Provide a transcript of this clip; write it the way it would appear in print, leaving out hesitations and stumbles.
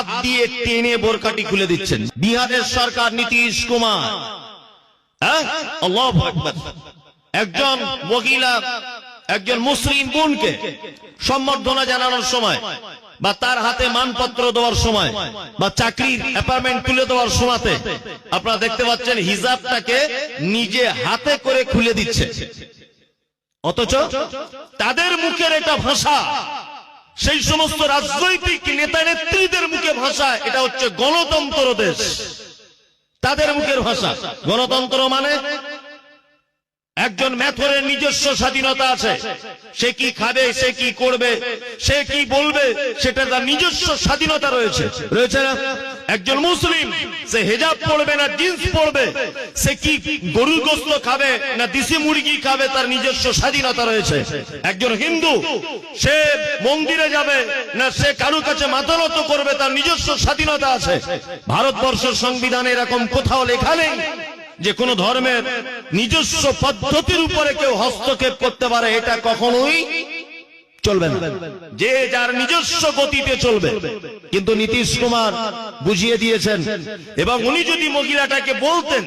হাত দিয়ে টেনে বোরকাটি খুলে দিচ্ছেন। বিহারের সরকার নীতিশ কুমার, আল্লাহু আকবার, একজন মহিলা একজন মুসলিম বোনকে সম্বর্ধনা জানানোর সময় বা তার হাতে মানপত্র দেওয়ার সময় বা চাকরির অ্যাপয়েন্টমেন্ট তুলে দেওয়ার সময়তে আপনারা দেখতে পাচ্ছেন হিজাবটাকে নিজে হাতে করে খুলে দিচ্ছে। অথচ তাদের মুখের এটা ভাষা, সেই সমস্ত রাজনৈতিক নেতা নেত্রীদের মুখে ভাষা, এটা হচ্ছে গণতন্ত্র দেশ, তাদের মুখের ভাষা। গণতন্ত্র মানে একজন মেথরের নিজস্ব স্বাধীনতা আছে, সে কি খাবে, সে কি করবে, সে কি বলবে, সেটা তার নিজস্ব স্বাধীনতা রয়েছে, রয়েছে না? একজন মুসলিম সে হিজাব পড়বে না জিন্স পড়বে, সে কি গরুর গোশত খাবে না দেশি মুরগি খাবে, তার নিজস্ব স্বাধীনতা রয়েছে। একজন হিন্দু সে মন্দিরে যাবে না সে কারোর কাছে মাথা নত করবে, তার নিজস্ব স্বাধীনতা আছে। ভারতবর্ষের সংবিধানে এরকম কোথাও লেখা নেই যে কোন ধর্মের নিজস্ব পদ্ধতির উপরে কেউ হস্তক্ষেপ করতে পারে, এটা কখনোই চলবে না, যে যার নিজস্ব গতিতে চলবে। কিন্তু নীতিশ কুমার বুঝিয়ে দিয়েছেন, এবং উনি যদি মহিলাটাকে বলতেন